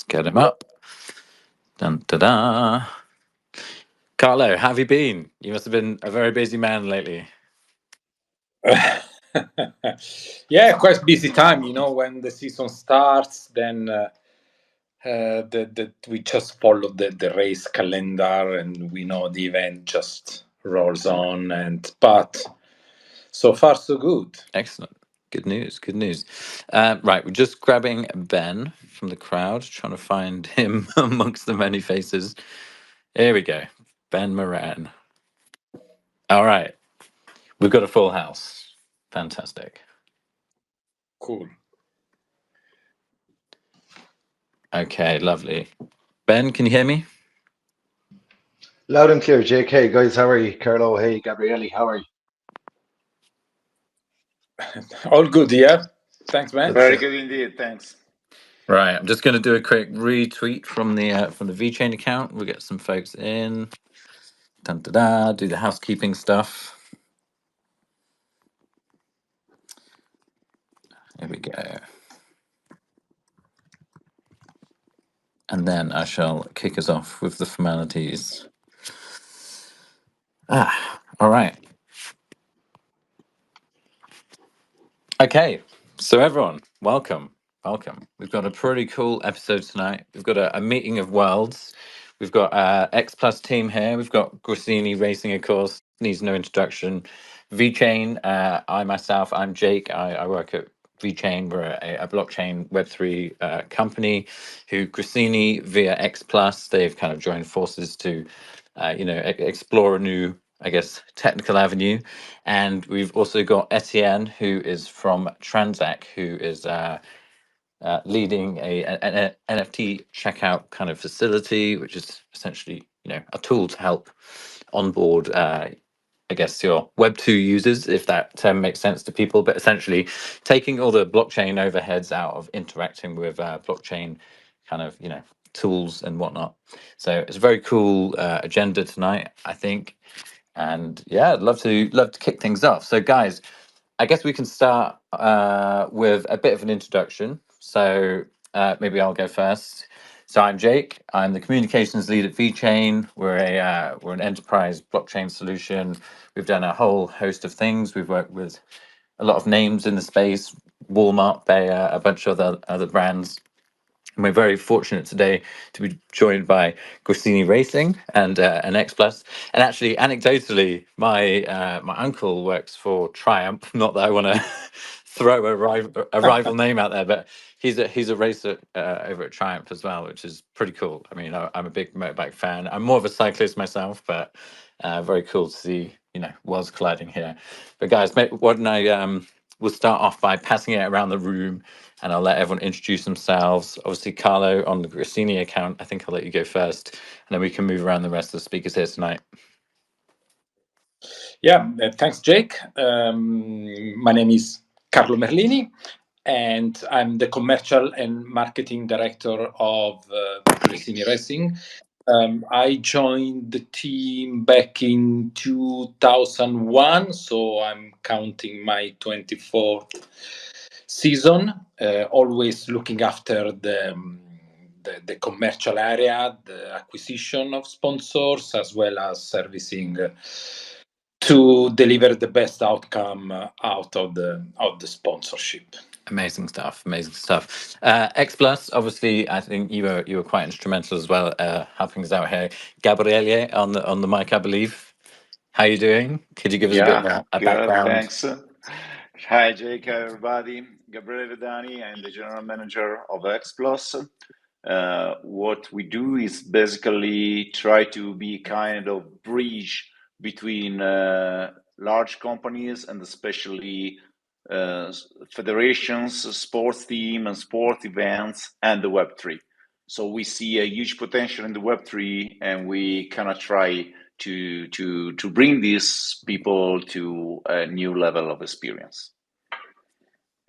get him up. Dun, da, da. Carlo, how have you been? You must have been a very busy man lately. Yeah, quite busy time. When the season starts, then we just follow the race calendar, and we know the event just rolls on. But so far so good. Excellent. Good news. Right, we're just grabbing Ben from the crowd, trying to find him amongst the many faces. Here we go. Ben Moran. All right. We've got a full house. Fantastic. Cool. Okay, lovely. Ben, can you hear me? Loud and clear, Jake. Hey guys, how are you? Carlo, hey Gabriele, how are you? All good, yeah. Thanks, man. Very good indeed. Thanks. Right, I'm just going to do a quick retweet from the VeChain account. We'll get some folks in. Dun, da, da, do the housekeeping stuff. Here we go. And then I shall kick us off with the formalities. All right. Okay, so everyone, welcome. We've got a pretty cool episode tonight. We've got a meeting of worlds. We've got EXPlus team here. We've got Gresini Racing, of course, needs no introduction. VeChain, I'm Jake. I work at VeChain. We're a blockchain Web3 company who Gresini via EXPlus, they've kind of joined forces to, explore a new, I guess, technical avenue. And we've also got Etienne, who is from Transac, who is leading an NFT checkout kind of facility, which is essentially, a tool to help onboard, I guess, your Web2 users, if that term makes sense to people, but essentially taking all the blockchain overheads out of interacting with blockchain kind of, tools and whatnot. So it's a very cool agenda tonight, I think. And yeah, I'd love to kick things off. So guys, I guess we can start with a bit of an introduction. So maybe I'll go first. So I'm Jake. I'm the communications lead at VeChain. We're an enterprise blockchain solution. We've done a whole host of things. We've worked with a lot of names in the space: Walmart, Bayer, a bunch of other brands. And we're very fortunate today to be joined by Gresini Racing and EXPlus. And actually, anecdotally, my uncle works for Triumph. Not that I want to throw a rival name out there, but he's a racer over at Triumph as well, which is pretty cool. I mean, I'm a big motorbike fan. I'm more of a cyclist myself, but very cool to see worlds colliding here. But guys, why don't I we'll start off by passing it around the room, and I'll let everyone introduce themselves. Obviously, Carlo on the Gresini account, I think I'll let you go first, and then we can move around the rest of the speakers here tonight. Yeah, thanks, Jake. My name is Carlo Merlini, and I'm the commercial and marketing director of Gresini Racing. I joined the team back in 2001, so I'm counting my 24th season, always looking after the commercial area, the acquisition of sponsors, as well as servicing to deliver the best outcome out of the sponsorship. Amazing stuff. EXPlus, obviously, I think you were quite instrumental as well, helping us out here. Gabriele on the mic, I believe. How are you doing? Could you give us a bit of a background? Thanks. Hi, Jake. Hi, everybody. Gabriele Vedani. I'm the general manager of EXPlus. What we do is basically try to be kind of bridge between large companies and especially federations, sports team, and sport events, and the Web3. So we see a huge potential in the Web3, and we kind of try to bring these people to a new level of experience.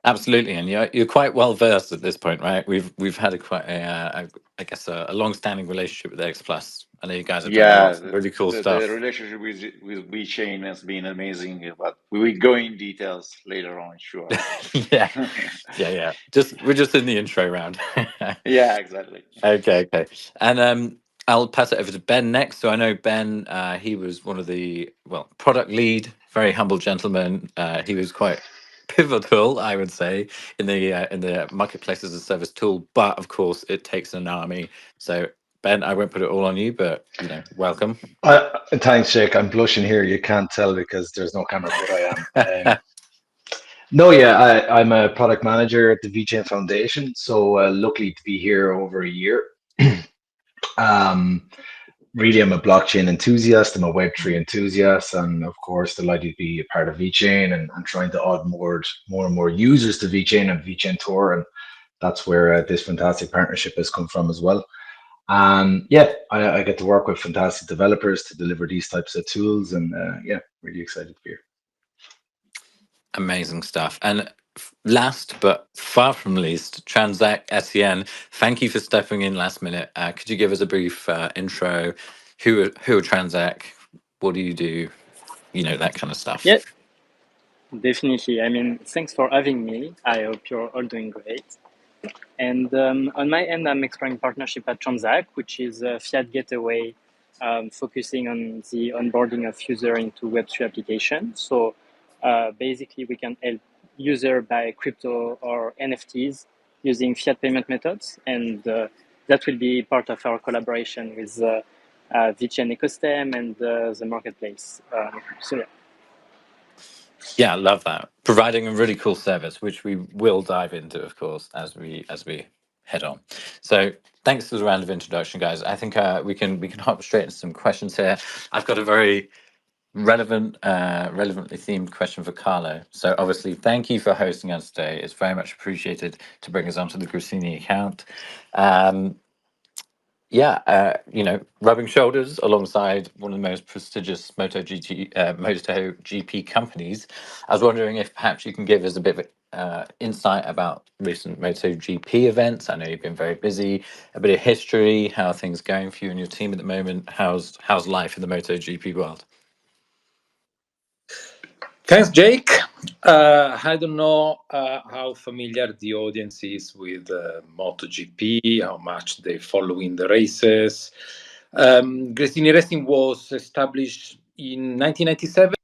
Absolutely, and you're quite well versed at this point, right? We've had I guess a long-standing relationship with EXPlus. I know you guys have done a lot Yeah, of really cool the stuff. relationship with VeChain has been amazing, but we will go in details later on, sure. Yeah, yeah. We're just in the intro round. Yeah, exactly. Okay. And I'll pass it over to Ben next. So I know Ben, he was one of the product lead, very humble gentleman. He was quite pivotal, I would say, in the marketplace as a service tool. But of course, it takes an army. So Ben, I won't put it all on you, but welcome. Thanks, Jake. I'm blushing here. You can't tell because there's no camera, but I am. No, yeah, I'm a product manager at the VChain Foundation. So lucky to be here over a year. um, Really, I'm a blockchain enthusiast. I'm a Web3 enthusiast, and of course, delighted to be a part of VChain and trying to add more and more users to VChain and VChain Tour, and that's where this fantastic partnership has come from as well. Yeah, I get to work with fantastic developers to deliver these types of tools, and yeah, really excited to be here. Amazing stuff. And last but far from least, Transact SEN. Thank you for stepping in last minute. Could you give us a brief intro? Who are Transact? What do you do? That kind of stuff. Yeah, definitely. I mean, thanks for having me. I hope you're all doing great. And on my end, I'm exploring partnership at Transact, which is a fiat gateway focusing on the onboarding of user into Web3 applications. So basically, we can help user buy crypto or NFTs using fiat payment methods, and that will be part of our collaboration with VeChain ecosystem and the marketplace. So yeah. Yeah, I love that. Providing a really cool service, which we will dive into, of course, as we head on. So thanks for the round of introduction, guys. I think we can hop straight into some questions here. I've got a very relevantly themed question for Carlo. So obviously, thank you for hosting us today. It's very much appreciated to bring us onto the Gresini account. Rubbing shoulders alongside one of the most prestigious MotoGP companies. I was wondering if perhaps you can give us a bit of insight about recent MotoGP events. I know you've been very busy. A bit of history, how are things going for you and your team at the moment? How's life in the MotoGP world? Thanks, Jake. I don't know how familiar the audience is with MotoGP, how much they follow in the races. Gresini Racing was established in 1997.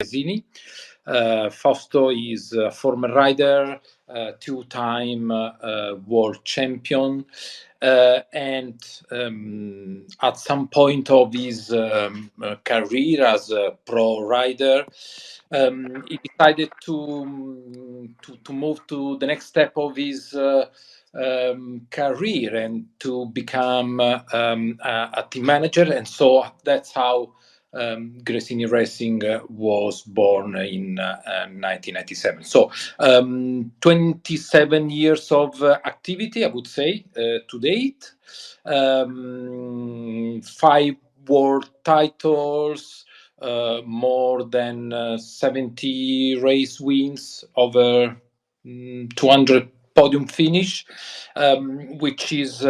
Gresini. Fausto is a former rider, two-time world champion, and at some point of his career as a pro rider, he decided to move to the next step of his career and to become a team manager, and so that's how Gresini Racing was born in 1997. So 27 years of activity, I would say, to date. 5 world titles, more than 70 race wins, over 200 podium finish, which is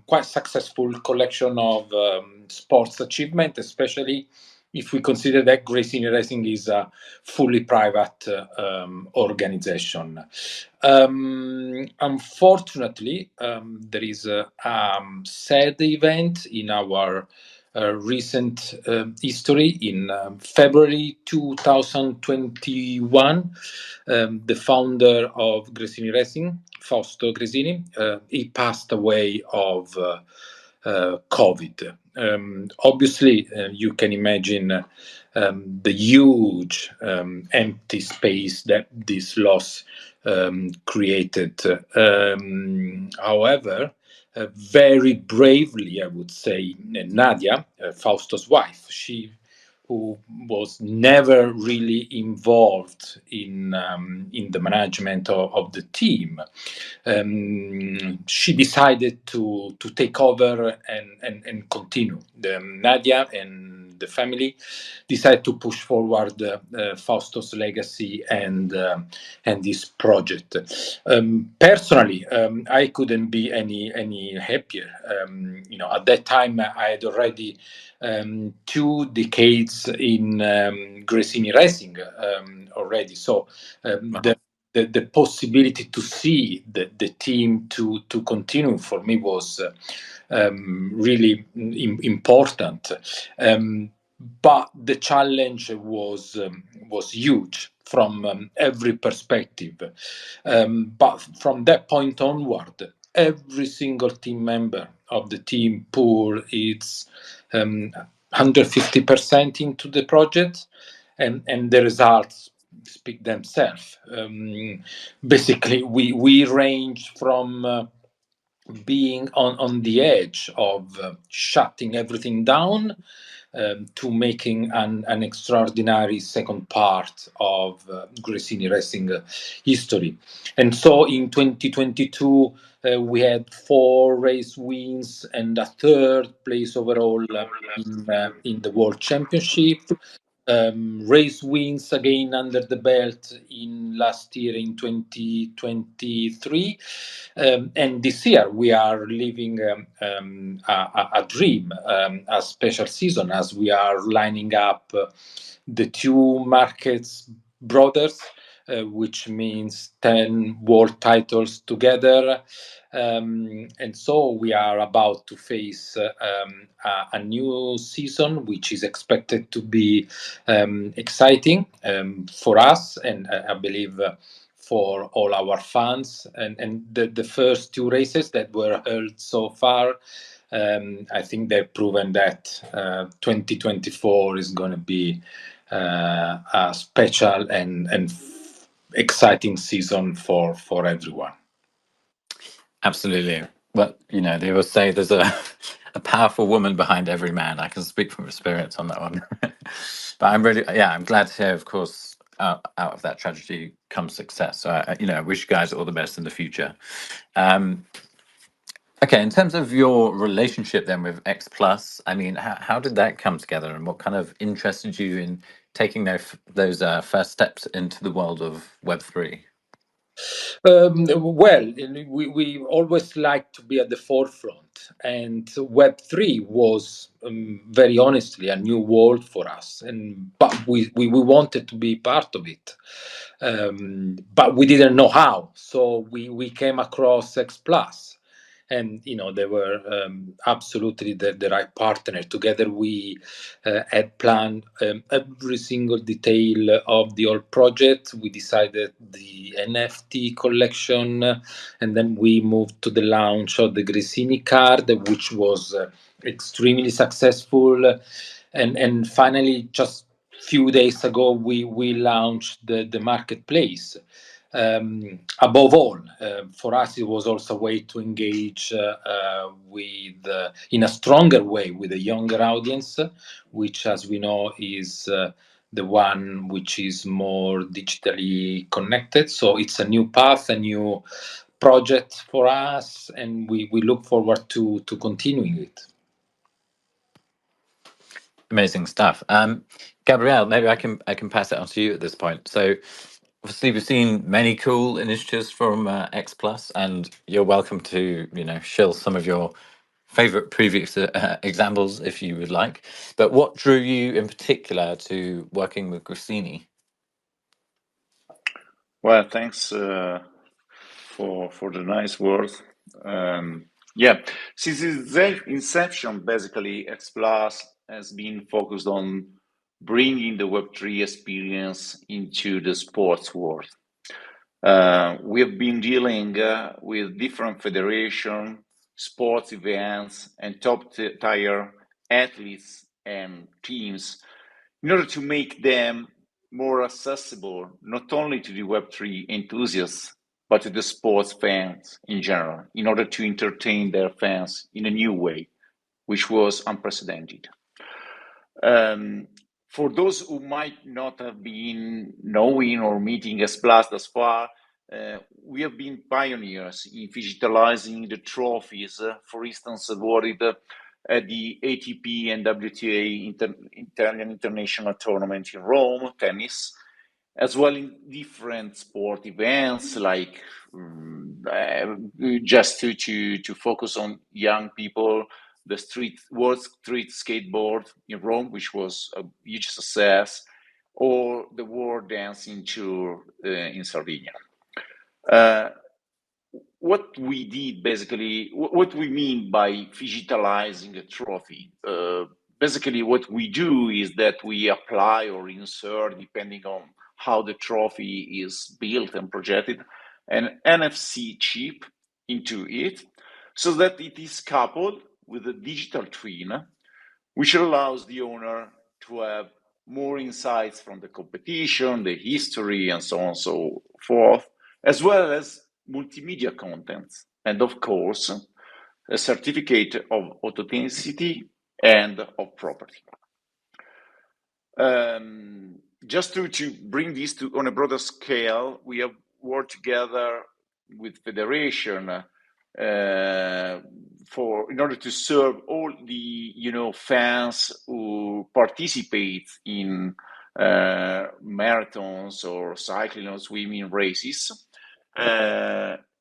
quite successful collection of sports achievement, especially if we consider that Gresini Racing is a fully private organization. Unfortunately, there is a sad event in our recent history. In February 2021, the founder of Gresini Racing, Fausto Gresini, he passed away of COVID. Obviously, you can imagine the huge empty space that this loss created. However, very bravely, I would say, Nadia, Fausto's wife, she who was never really involved in the management of the team. She decided to take over and continue. Nadia and the family decided to push forward Fausto's legacy and this project. Personally, I couldn't be any happier. At that time, I had already 2 decades in Gresini Racing already. So the possibility to see the team to continue for me was really important. But the challenge was huge from every perspective. But from that point onward, every single team member of the team poured its 150% into the project, and the results speak themselves. Basically, we range from being on the edge of shutting everything down to making an extraordinary second part of Gresini Racing history. And so in 2022, we had 4 race wins and a 3rd place overall in the World Championship. Race wins again under the belt in last year in 2023. And this year we are living a dream, a special season, as we are lining up the 2 markets brothers, which means 10 world titles together. And so we are about to face a new season, which is expected to be exciting for us, and I believe for all our fans. And the first 2 races that were held so far, I think they've proven that 2024 is going to be a special and exciting season for everyone. Absolutely. Well, they will say there's a powerful woman behind every man. I can speak from experience on that one. But I'm glad to hear, of course, out of that tragedy comes success. So I wish you guys all the best in the future. Okay, in terms of your relationship then with EXPlus, I mean, how did that come together, and what kind of interested you in taking those first steps into the world of Web3? Well, we always like to be at the forefront, and Web3 was very honestly a new world for us, but we wanted to be part of it, but we didn't know how. So we came across EXPlus, and they were absolutely the right partner. Together we had planned every single detail of the whole project. We decided the NFT collection, and then we moved to the launch of the Gresini card, which was extremely successful. And finally, just few days ago, we launched the marketplace. Above all, for us, it was also a way to engage with in a stronger way with a younger audience, which, as we know, is the one which is more digitally connected. So it's a new path, a new project for us, and we look forward to continuing it. Amazing stuff. Gabrielle, maybe I can pass it on to you at this point. So obviously we've seen many cool initiatives from EXPlus, and you're welcome to shill some of your favorite previous examples if you would like. But what drew you in particular to working with Gresini? Well, thanks for the nice words. Since its inception, basically, EXPlus has been focused on bringing the Web3 experience into the sports world. We have been dealing with different federations, sports events, and top-tier athletes and teams in order to make them more accessible, not only to the Web3 enthusiasts, but to the sports fans in general, in order to entertain their fans in a new way, which was unprecedented. For those who might not have been knowing or meeting EXPlus thus far, we have been pioneers in digitalizing the trophies, for instance, awarded at the ATP and WTA Italian International Tournament in Rome, tennis, as well in different sport events, like just to focus on young people, the World Street Skateboard in Rome, which was a huge success, or the World Dancing Tour in Sardinia. What we did basically, what we mean by digitalizing a trophy, basically what we do is that we apply or insert, depending on how the trophy is built and projected, an NFC chip into it so that it is coupled with a digital twin, which allows the owner to have more insights from the competition, the history, and so on and so forth, as well as multimedia content, and of course, a certificate of authenticity and of property. Just to bring this to on a broader scale, we have worked together with Federation in order to serve all the fans who participate in marathons or cycling or swimming races,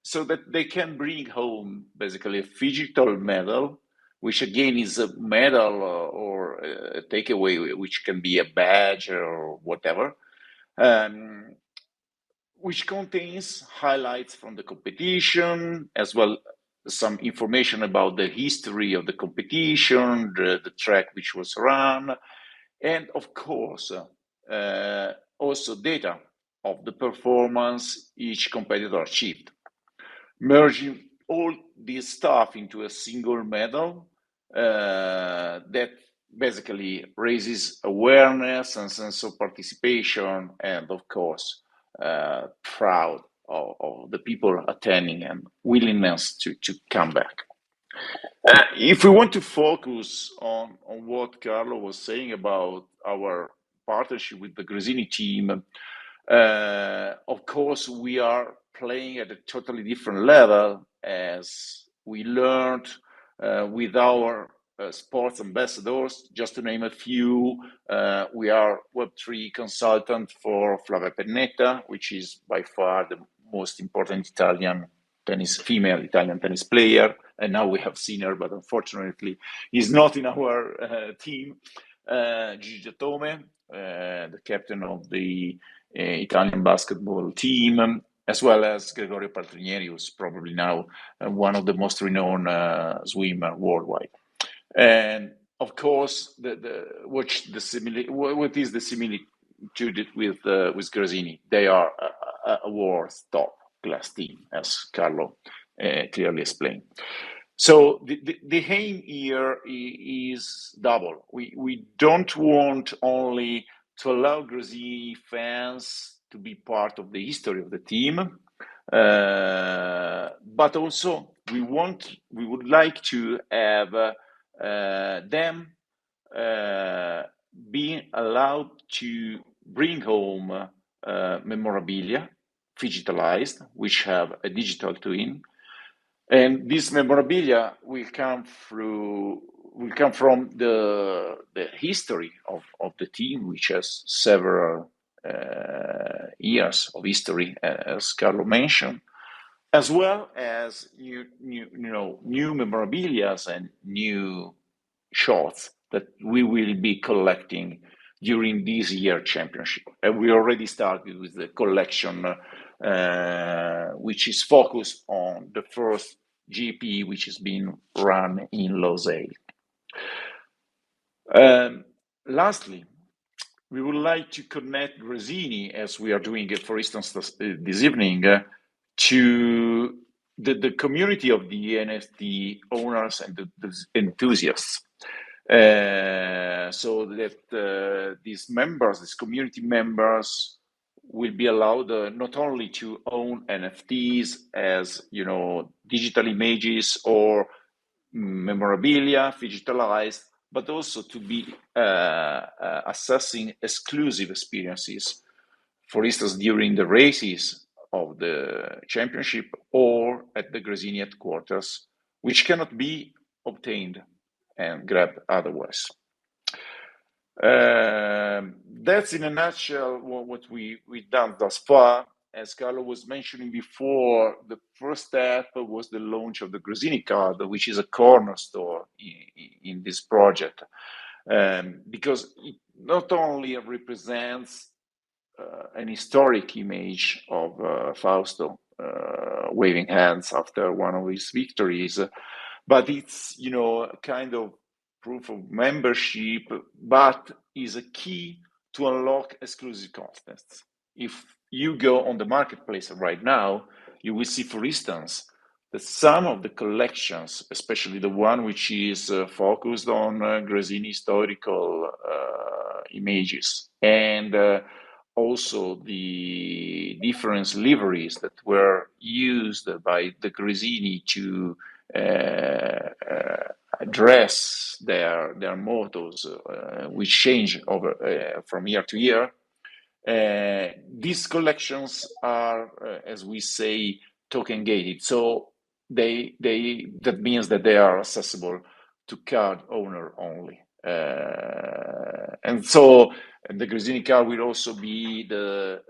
so that they can bring home basically a digital medal, which again is a medal or a takeaway, which can be a badge or whatever, which contains highlights from the competition, as well as some information about the history of the competition, the track which was run, and of course, also data of the performance each competitor achieved. Merging all this stuff into a single medal that basically raises awareness and sense of participation, and of course, proud of the people attending and willingness to come back. If we want to focus on what Carlo was saying about our partnership with the Gresini team, of course, we are playing at a totally different level, as we learned with our sports ambassadors. Just to name a few, we are Web3 consultant for Flavia Pennetta, which is by far the most important female Italian tennis player. And now we have seen her, but unfortunately, he's not in our team. Gigi Tome, the captain of the Italian basketball team, as well as Gregorio Paltrinieri, who's probably now one of the most renowned swimmer worldwide. And of course, what is the similitude with Gresini? They are a world's top class team, as Carlo clearly explained. So the aim here is double. We don't want only to allow Gresini fans to be part of the history of the team, but also we would like to have them being allowed to bring home memorabilia digitalized, which have a digital twin. And this memorabilia will come from the history of the team, which has several years of history, as Carlo mentioned, as well as new memorabilia and new shots that we will be collecting during this year championship. And we already started with the collection, which is focused on the first GP, which is being run in Lausanne. Lastly, we would like to connect Gresini, as we are doing it, for instance, this evening, to the community of the NFT owners and the enthusiasts. So that these community members, will be allowed not only to own NFTs as digital images or memorabilia digitalized, but also to be assessing exclusive experiences, for instance, during the races of the championship or at the Gresini headquarters, which cannot be obtained and grabbed otherwise. That's in a nutshell what we've done thus far. As Carlo was mentioning before, the first step was the launch of the Gresini card, which is a cornerstone in this project, because it not only represents an historic image of Fausto waving hands after one of his victories, but it's, you know, a kind of proof of membership, but is a key to unlock exclusive contents. If you go on the marketplace right now, you will see, for instance, that some of the collections, especially the one which is focused on Gresini historical images, and also the different liveries that were used by the Gresini to address their mottos, which change over from year to year. These collections are, as we say, token gated, so that means that they are accessible to card owner only. And so the Gresini card will also be the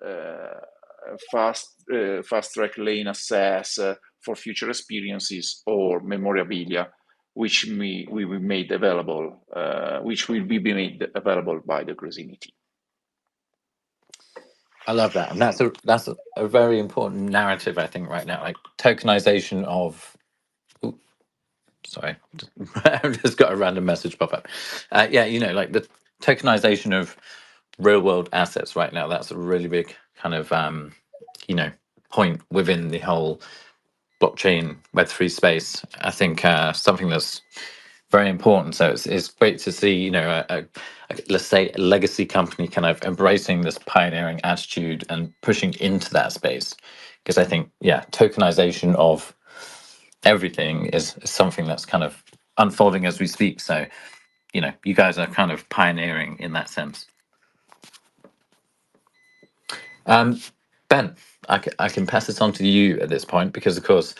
fast track lane access for future experiences or memorabilia, which we will made available, which will be made available by the Gresini team. I love that, and that's a very important narrative, I think, right now, like tokenization of. Sorry, I've just got a random message pop up. Yeah, you know, like the tokenization of real world assets right now. That's a really big kind of you know, point within the whole blockchain Web3 space. I think something that's very important. So it's great to see, you know, let's say a legacy company kind of embracing this pioneering attitude and pushing into that space. Because I think, yeah, tokenization of everything is something that's kind of unfolding as we speak. So, you know, you guys are kind of pioneering in that sense. Ben, I can pass this on to you at this point because, of course,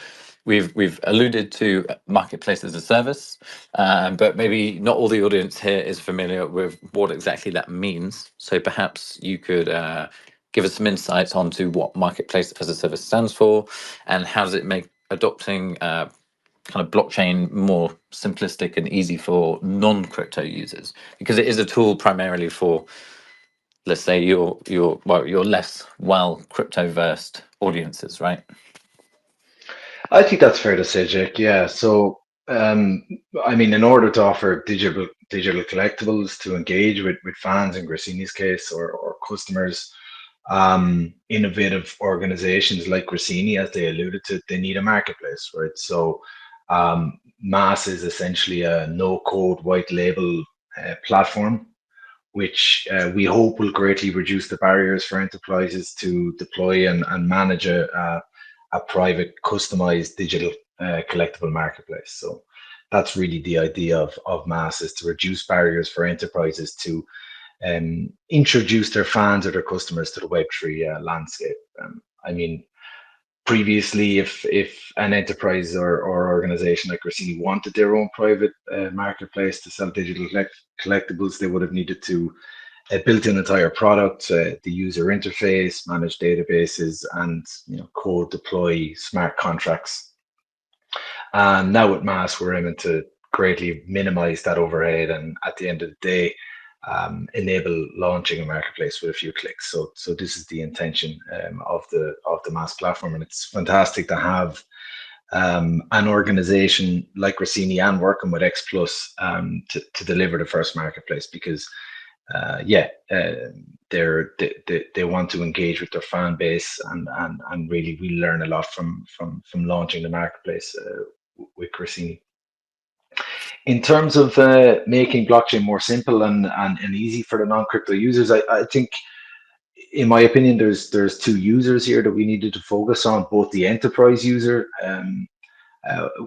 we've alluded to marketplace as a service, but maybe not all the audience here is familiar with what exactly that means. So perhaps you could give us some insights onto what marketplace as a service stands for, and how does it make adopting kind of blockchain more simplistic and easy for non-crypto users, because it is a tool primarily for, let's say, your less well crypto versed audiences, right? I think that's fair to say, Jake. Yeah. So, I mean, in order to offer digital collectibles to engage with fans in Gresini's case or customers, innovative organizations like Gresini, as they alluded to, they need a marketplace, right? So, Mass is essentially a no-code white label platform, which we hope will greatly reduce the barriers for enterprises to deploy and manage a private, customized digital collectible marketplace. So that's really the idea of Mass, is to reduce barriers for enterprises to introduce their fans or their customers to the Web3 landscape. I mean, previously, if an enterprise or organization like Gresini wanted their own private marketplace to sell digital collectibles, they would have needed to build an entire product, the user interface, manage databases, and code deploy smart contracts. And now with Mass, we're aiming to greatly minimize that overhead, and at the end of the day, enable launching a marketplace with a few clicks. So this is the intention of the Mass platform, and it's fantastic to have an organization like Gresini and working with EXPlus to deliver the first marketplace, because they want to engage with their fan base, and really we learn a lot from launching the marketplace with Gresini. In terms of making blockchain more simple and easy for the non-crypto users, I think, in my opinion, there's two users here that we needed to focus on, both the enterprise user,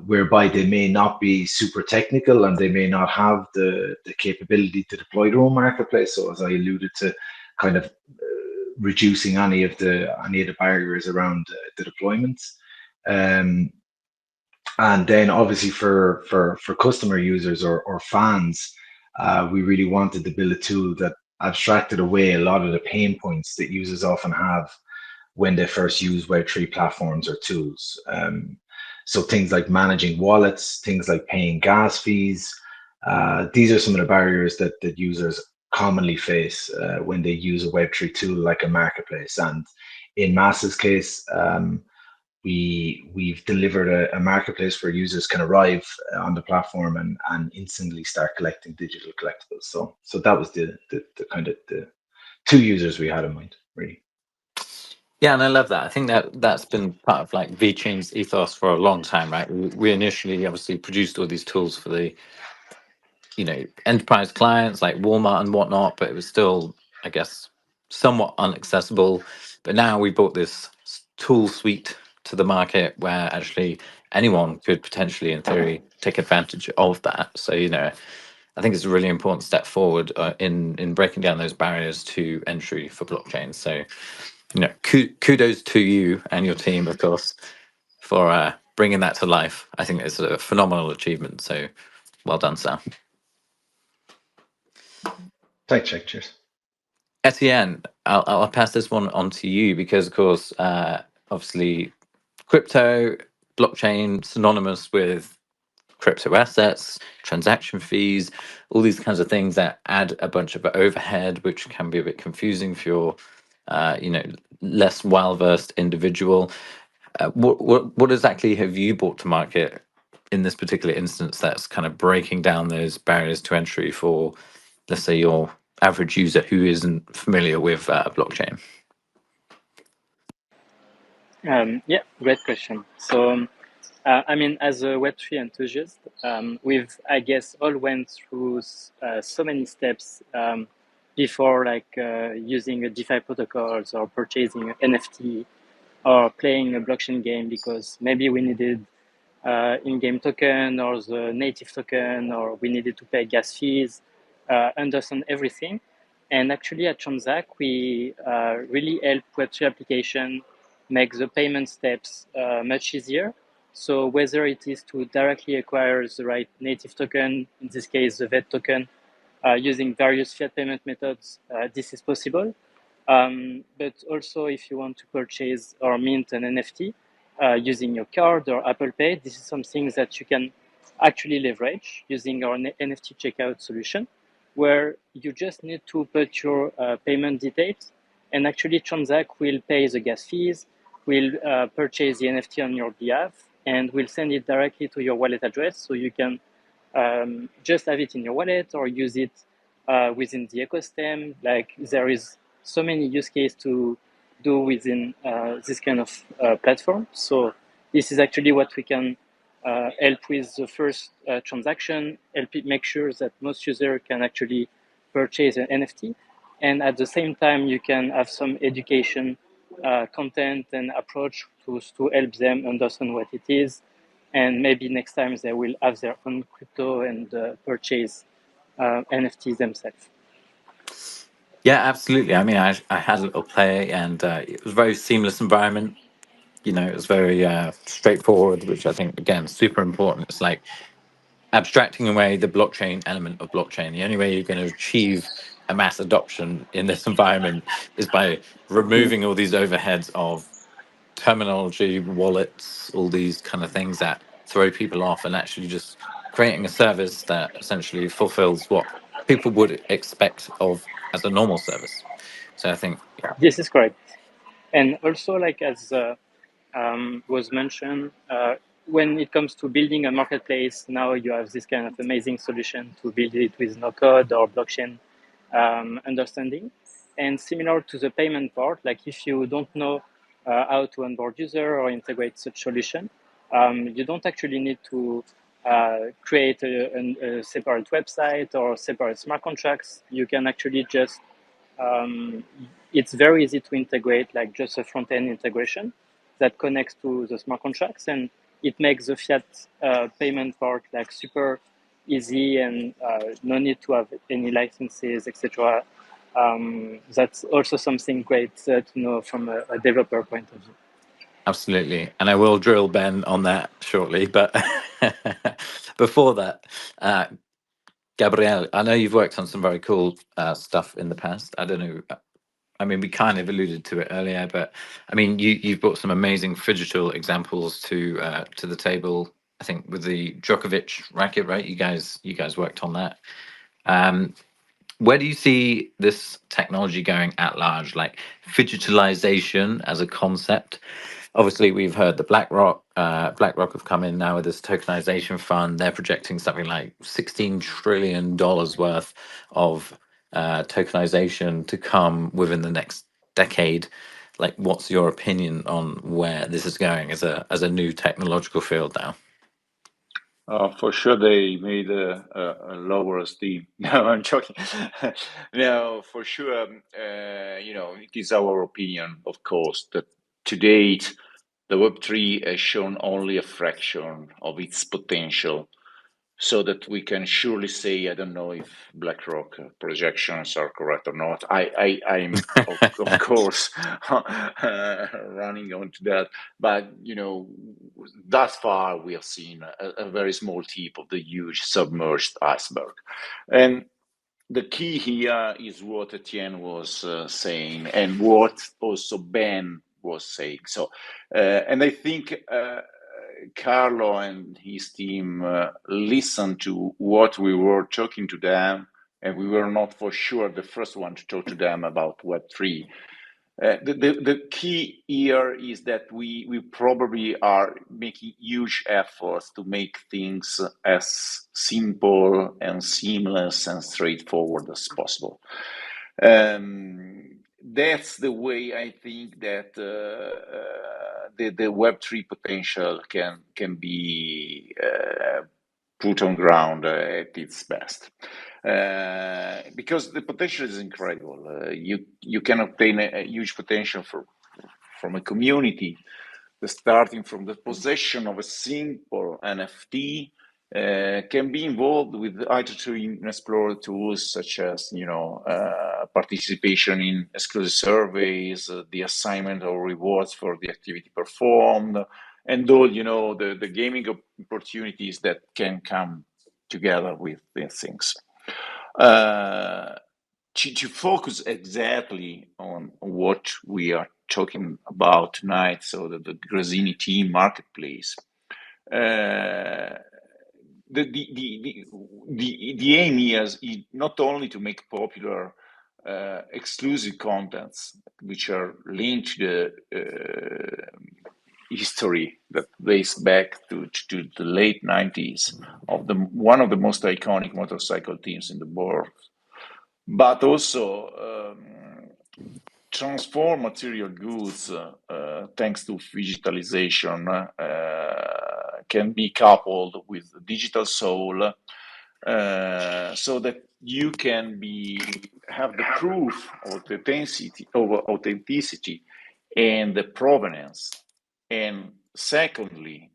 whereby they may not be super technical and they may not have the capability to deploy their own marketplace. So as I alluded to, kind of reducing any of the barriers around the deployments. And then obviously for customer users or fans, we really wanted to build a tool that abstracted away a lot of the pain points that users often have when they first use Web3 platforms or tools. So things like managing wallets, things like paying gas fees. These are some of the barriers that users commonly face when they use a Web3 tool like a marketplace. And in Mass's case, we've delivered a marketplace where users can arrive on the platform and instantly start collecting digital collectibles. So that was the kind of the two users we had in mind, really. Yeah, and I love that. I think that's been part of like VChain's ethos for a long time, right? We initially obviously produced all these tools for the enterprise clients like Walmart and whatnot, but it was still, I guess, somewhat inaccessible. But now we brought this tool suite to the market where actually anyone could potentially, in theory, take advantage of that. So I think it's a really important step forward in breaking down those barriers to entry for blockchain. So kudos to you and your team, of course, for bringing that to life. I think it's a phenomenal achievement. So well done, Sam. Thanks, Jack. Cheers. Etienne, I'll pass this one on to you because, of course, obviously, crypto, blockchain, synonymous with crypto assets, transaction fees, all these kinds of things that add a bunch of overhead, which can be a bit confusing for your, less well-versed individual. What exactly have you brought to market in this particular instance that's kind of breaking down those barriers to entry for, let's say, your average user who isn't familiar with blockchain? Yeah, great question. So, as a Web3 enthusiast, we've, I guess, all went through so many steps before, like using a DeFi protocols or purchasing an NFT or playing a blockchain game because maybe we needed in-game token or the native token, or we needed to pay gas fees, understand everything. And actually at Transact, we really help Web3 application make the payment steps much easier. So whether it is to directly acquire the right native token, in this case, the VET token, using various fiat payment methods, this is possible. But also if you want to purchase or mint an NFT, using your card or Apple Pay, this is something that you can actually leverage using our NFT checkout solution, where you just need to put your payment details, and actually Transact will pay the gas fees, will purchase the NFT on your behalf, and will send it directly to your wallet address, so you can just have it in your wallet or use it within the ecosystem. Like there is so many use cases to do within this kind of platform. So this is actually what we can help with the first transaction, help it make sure that most users can actually purchase an NFT. And at the same time, you can have some education content and approach to help them understand what it is. And maybe next time they will have their own crypto and purchase NFTs themselves. Yeah, absolutely. I mean, I had a little play, and it was a very seamless environment. It was very straightforward, which I think, again, super important. It's like abstracting away the blockchain element of blockchain. The only way you're going to achieve a mass adoption in this environment is by removing all these overheads of terminology, wallets, all these kind of things that throw people off, and actually just creating a service that essentially fulfills what people would expect of as a normal service. So I think, yeah. This is correct. And also, like as was mentioned, when it comes to building a marketplace, now you have this kind of amazing solution to build it with no code or blockchain understanding. And similar to the payment part, like if you don't know how to onboard user or integrate such solution, you don't actually need to create a separate website or separate smart contracts. You can actually just it's very easy to integrate, like just a front-end integration that connects to the smart contracts, and it makes the fiat payment part like super easy and no need to have any licenses, etc. That's also something great to know from a developer point of view. Absolutely. And I will drill Ben on that shortly. But before that, Gabrielle, I know you've worked on some very cool stuff in the past. I don't know. I mean, we kind of alluded to it earlier, but I mean, you've brought some amazing phygital examples to the table. I think with the Djokovic racket, right? You guys worked on that. Where do you see this technology going at large, like digitalization as a concept? Obviously, we've heard the BlackRock have come in now with this tokenization fund. They're projecting something like $16 trillion worth of tokenization to come within the next decade. Like, what's your opinion on where this is going as a new technological field now? For sure, they made a lower esteem. No, I'm joking. No, for sure. It is our opinion, of course, that to date, the Web3 has shown only a fraction of its potential, so that we can surely say, I don't know if BlackRock projections are correct or not. I'm of course running onto that, but thus far we have seen a very small tip of the huge submerged iceberg, and the key here is what Etienne was saying, and what also Ben was saying. So, and I think Carlo and his team listened to what we were talking to them, and we were not for sure the first one to talk to them about Web3. The key here is that we probably are making huge efforts to make things as simple and seamless and straightforward as possible. That's the way I think that the Web3 potential can be put on ground at its best. Because the potential is incredible. You can obtain a huge potential from a community, starting from the possession of a simple NFT, can be involved with iterative explorer tools such as participation in exclusive surveys, the assignment of rewards for the activity performed, and all the gaming opportunities that can come together with these things. To focus exactly on what we are talking about tonight, so the Gresini team marketplace. The aim here is not only to make popular exclusive contents which are linked to the history that dates back to the late 90s of one of the most iconic motorcycle teams in the world, but also transform material goods thanks to digitalization can be coupled with digital soul, so that you can have the proof of authenticity and the provenance. And secondly,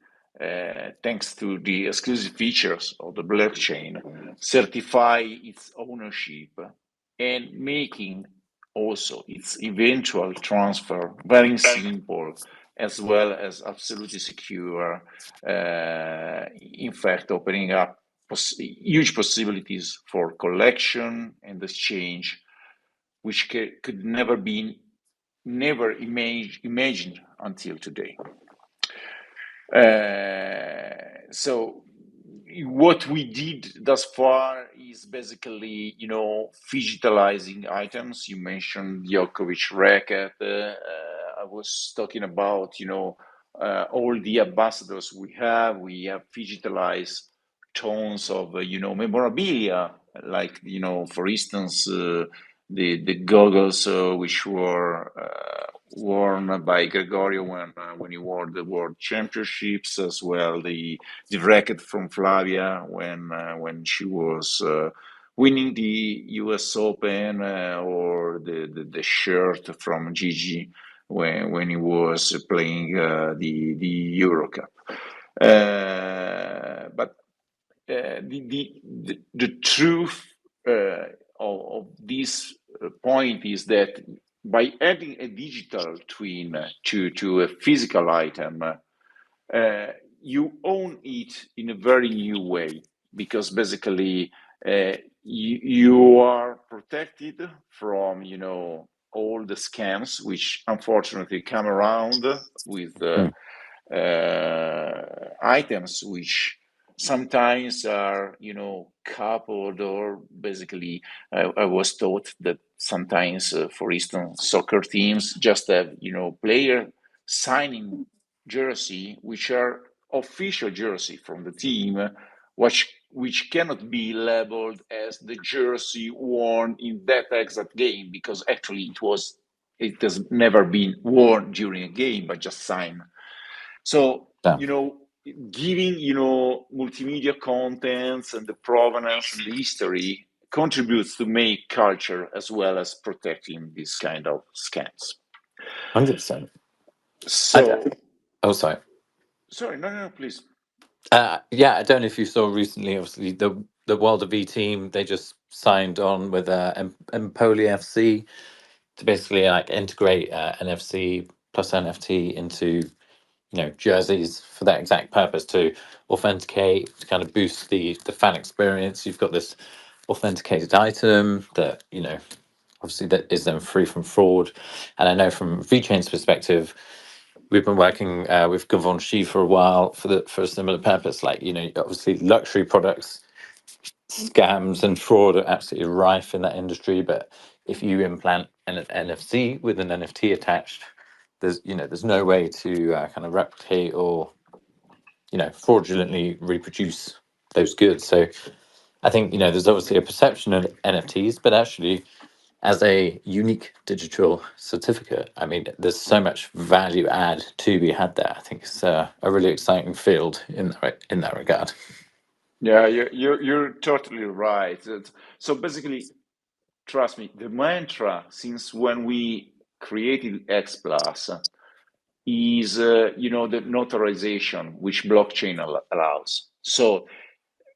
thanks to the exclusive features of the blockchain, certify its ownership and making also its eventual transfer very simple as well as absolutely secure, in fact opening up huge possibilities for collection and exchange, which could never imagined until today. So what we did thus far is basically, digitalizing items. You mentioned Djokovic racket. I was talking about, all the ambassadors we have. We have digitalized tons of, memorabilia, like, for instance, the goggles which were worn by Gregorio when he won the World Championships, as well the racket from Flavia when she was winning the U.S. Open, or the shirt from Gigi when he was playing the Euro Cup. But the truth of this point is that by adding a digital twin to a physical item, you own it in a very new way, because basically you are protected from all the scams which unfortunately come around with items which sometimes are coupled, or basically I was taught that sometimes for instance soccer teams just have player signing jersey which are official jersey from the team, which cannot be labeled as the jersey worn in that exact game, because actually it has never been worn during a game but just signed. So, giving, multimedia contents and the provenance and the history contributes to make culture as well as protecting this kind of scams. 100%. So, sorry. Sorry, no, please. Yeah, I don't know if you saw recently, obviously, the World of V team, they just signed on with Empoli FC to basically integrate NFC plus NFT into jerseys for that exact purpose, to authenticate, to kind of boost the fan experience. You've got this authenticated item that obviously that is then free from fraud. And I know from VeChain's perspective, we've been working with Givenchy for a while for a similar purpose. Obviously luxury products, scams and fraud are absolutely rife in that industry, but if you implant an NFC with an NFT attached, there's no way to kind of replicate or fraudulently reproduce those goods. So I think there's obviously a perception of NFTs, but actually as a unique digital certificate, I mean, there's so much value add to be had there. I think it's a really exciting field in that regard. Yeah, you're totally right. So basically, trust me, the mantra since when we created EXPlus is the notarization which blockchain allows. So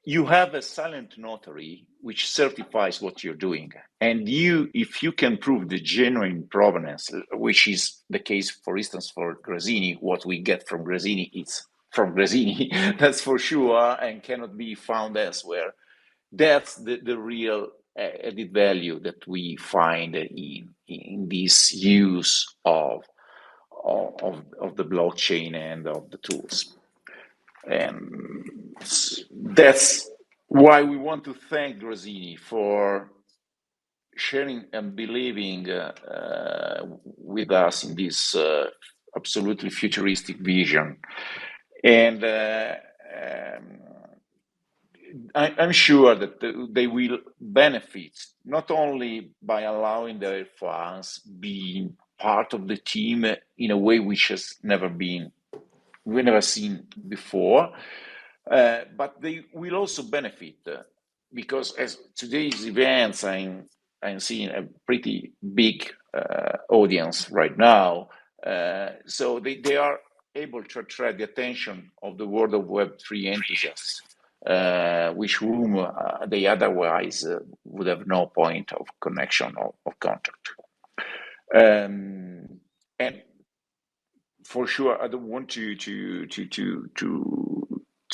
you have a silent notary which certifies what you're doing, and if you can prove the genuine provenance, which is the case for instance for Gresini, what we get from Gresini is from Gresini that's for sure, and cannot be found elsewhere. That's the real added value that we find in this use of the blockchain and of the tools. And that's why we want to thank Gresini for sharing and believing with us in this absolutely futuristic vision. And I'm sure that they will benefit not only by allowing their fans being part of the team in a way which has we've never seen before, but they will also benefit because as today's events, I'm seeing a pretty big audience right now. So they are able to attract the attention of the world of Web3 enthusiasts, which whom they otherwise would have no point of connection or of contact. And for sure, I don't want to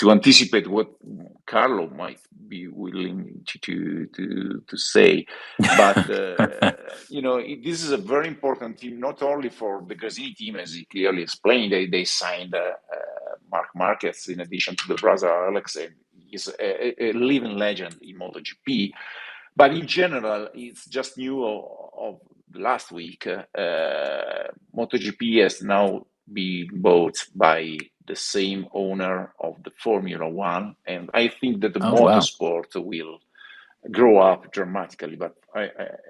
anticipate what Carlo might be willing to say, but this is a very important team, not only for the Gresini team, as he clearly explained. They signed Mark Marquez in addition to the brother Alex, and he's a living legend in MotoGP. But in general, it's just new of last week. MotoGP has now been bought by the same owner of the Formula One, and I think that the motorsport will grow up dramatically. But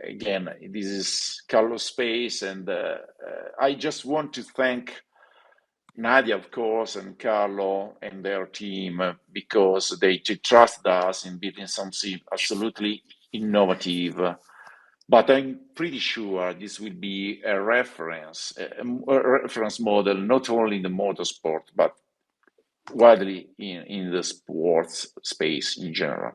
again, this is Carlo's space, and I just want to thank Nadia, of course, and Carlo and their team, because they trust us in building something absolutely innovative. But I'm pretty sure this will be a reference model, not only in the motorsport, but widely in the sports space in general.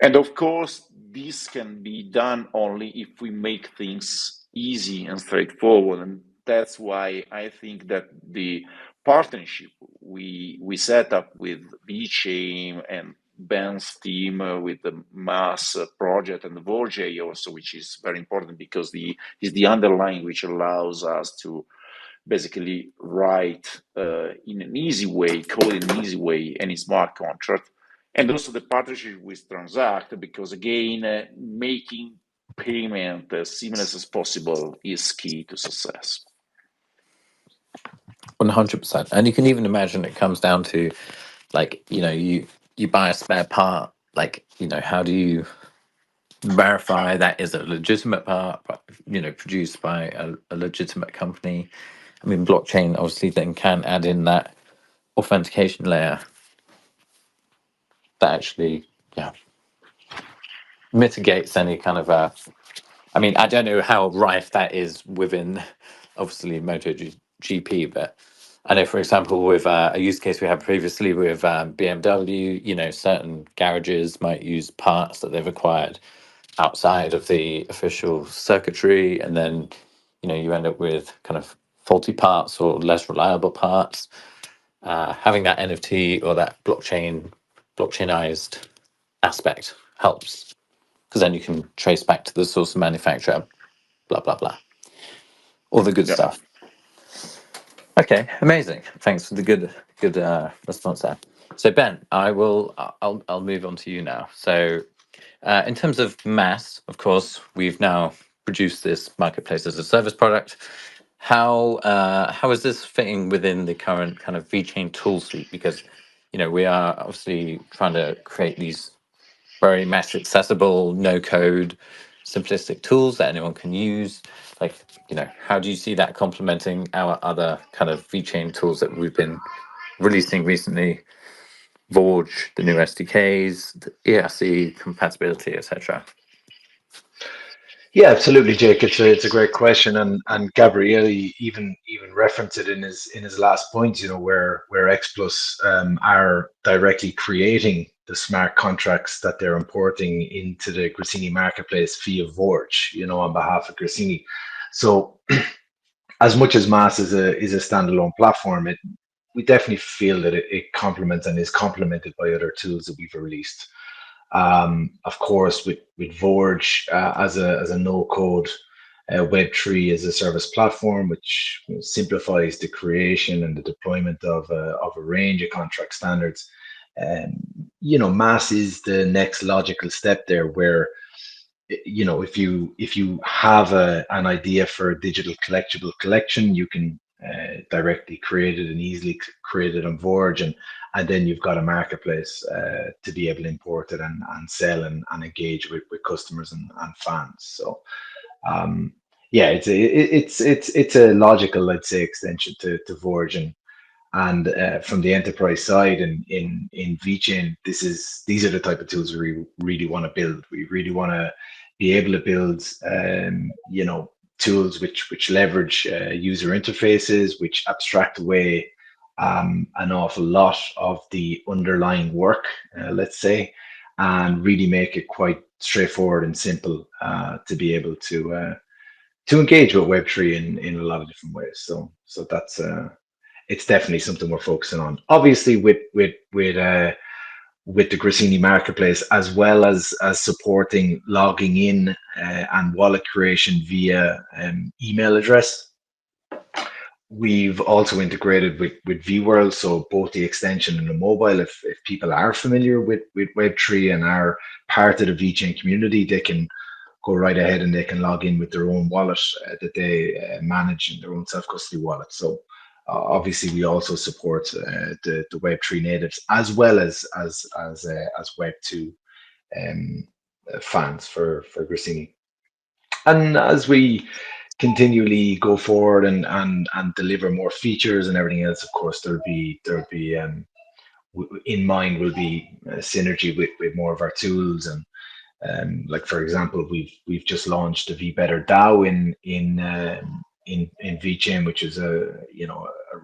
And of course, this can be done only if we make things easy and straightforward. And that's why I think that the partnership we set up with VeChain and Ben's team with the Mass project and the Vorjay also, which is very important because is the underlying which allows us to basically write in an easy way, code in an easy way, any smart contract. And also the partnership with Transact, because again, making payment as seamless as possible is key to success. 100%. And you can even imagine it comes down to, like, you buy a spare part, like, how do you verify that is a legitimate part, produced by a legitimate company? I mean, blockchain obviously then can add in that authentication layer that actually, mitigates any kind of I mean, I don't know how rife that is within, obviously, MotoGP, but I know, for example, with a use case we had previously with BMW, certain garages might use parts that they've acquired outside of the official circuitry, and then, you end up with kind of faulty parts or less reliable parts. Having that NFT or that blockchainized aspect helps, because then you can trace back to the source of manufacturer, blah blah blah, all the good Yeah. stuff. Okay, amazing. Thanks for the good response there. So Ben, I'll move on to you now. So in terms of Mass, of course, we've now produced this marketplace as a service product. How is this fitting within the current kind of VeChain tool suite? Because we are obviously trying to create these very mass accessible, no code, simplistic tools that anyone can use. Like, how do you see that complementing our other kind of VeChain tools that we've been releasing recently? Vorge, the new SDKs, the ERC compatibility, etc. Yeah, absolutely, Jake. It's a great question, and Gabriele even referenced it in his last point. Where EXPlus are directly creating the smart contracts that they're importing into the Gresini marketplace via Vorge, on behalf of Gresini. So, as much as Mass is a standalone platform, we definitely feel that it complements and is complemented by other tools that we've released. Of course, with Vorge as a no-code Web3 as a service platform, which simplifies the creation and the deployment of a range of contract standards. Mass is the next logical step there, where if you have an idea for a digital collectible collection, you can directly create it and easily create it on Vorge, and then you've got a marketplace to be able to import it and sell and engage with customers and fans. So yeah, it's a logical, I'd say, extension to Vorge, and from the enterprise side in VeChain, these are the type of tools we really want to build. We really want to be able to build tools which leverage user interfaces, which abstract away an awful lot of the underlying work, let's say, and really make it quite straightforward and simple to be able to engage with Web3 in a lot of different ways. So that's it's definitely something we're focusing on. Obviously, with the Gresini marketplace, as well as supporting logging in and wallet creation via email address. We've also integrated with vWorld, so both the extension and the mobile. If people are familiar with Web3 and are part of the VeChain community, they can go right ahead and they can log in with their own wallet that they manage in their own self-custody wallet. So obviously, we also support the Web3 natives, as well as Web2 fans for Gresini. And as we continually go forward and deliver more features and everything else, of course, there'll be in mind will be synergy with more of our tools. And like, for example, we've just launched the VBetter DAO in VeChain, which is a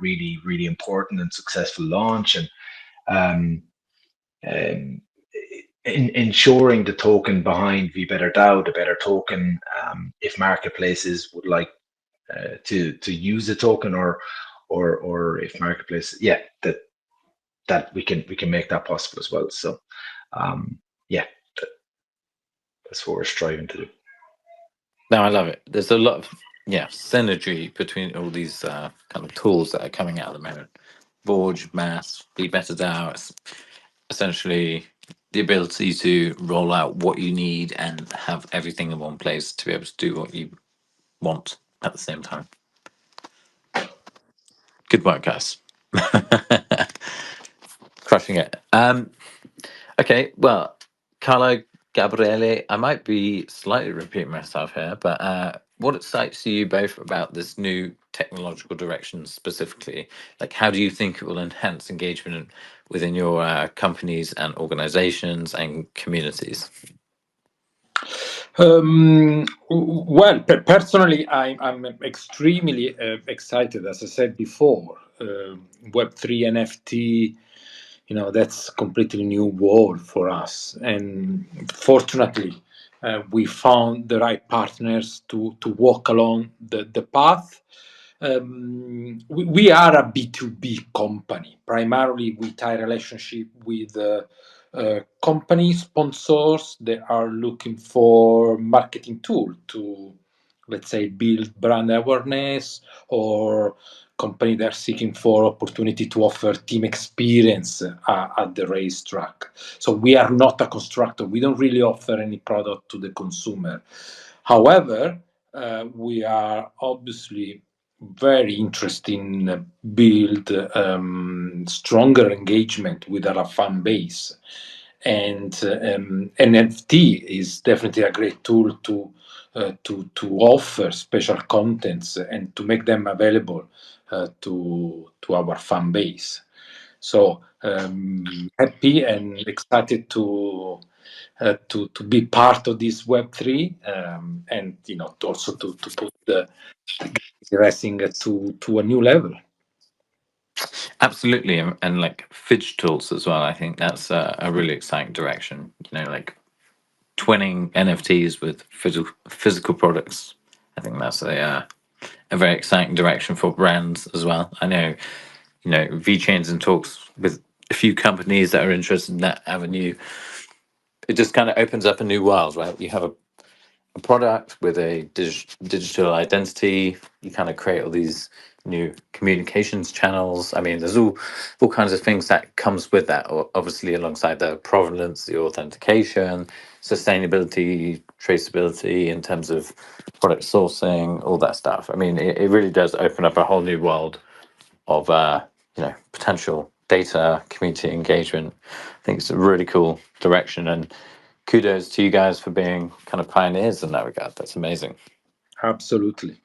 really, really important and successful launch, and ensuring the token behind the Better DAO, the Better token, if marketplaces would like to use the token, or if marketplace, that we can make that possible as well. So that's what we're striving to do. No, I love it. There's a lot of synergy between all these kind of tools that are coming out at the moment. Forge, Mass, Be Better DAO. It's essentially the ability to roll out what you need and have everything in one place to be able to do what you want at the same time. Good work, guys. Crushing it. Okay, well, Carlo, Gabriele, I might be slightly repeating myself here, but what excites you both about this new technological direction specifically? Like, how do you think it will enhance engagement within your companies and organizations and communities? Well, personally, I'm extremely excited. As I said before, Web3 NFT, that's completely new world for us. And fortunately, we found the right partners to walk along the path. We are a B2B company. Primarily, we tie relationship with company sponsors that are looking for marketing tool to, let's say, build brand awareness, or company that are seeking for opportunity to offer team experience at the racetrack. So we are not a constructor. We don't really offer any product to the consumer. However, we are obviously very interested in build stronger engagement with our fan base, and NFT is definitely a great tool to offer special contents and to make them available to our fan base. So happy and excited to be part of this Web3, and also to put the racing to a new level. Absolutely, and like digitals as well. I think that's a really exciting direction. Like twinning NFTs with physical products. I think that's a very exciting direction for brands as well. I know, VeChain's in talks with a few companies that are interested in that avenue. It just kind of opens up a new world, right? You have a product with a digital identity. You kind of create all these new communications channels. I mean, there's all kinds of things that comes with that, obviously, alongside the provenance, the authentication, sustainability, traceability in terms of product sourcing, all that stuff. I mean, it really does open up a whole new world of potential data, community engagement. I think it's a really cool direction, and kudos to you guys for being kind of pioneers in that regard. That's amazing. Absolutely.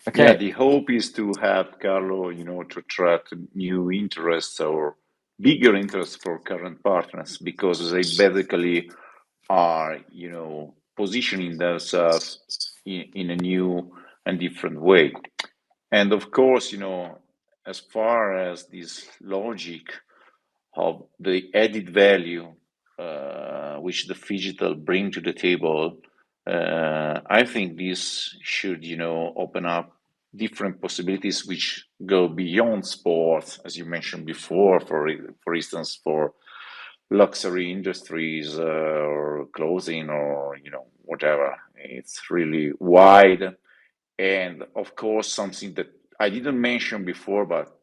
Okay. Yeah, the hope is to have Carlo, to attract new interests or bigger interests for current partners, because they basically are, positioning themselves in a new and different way. And of course, as far as this logic of the added value which the phygital bring to the table, I think this should, open up different possibilities which go beyond sports, as you mentioned before. For instance, for luxury industries or clothing, or whatever. It's really wide, and of course, something that I didn't mention before, but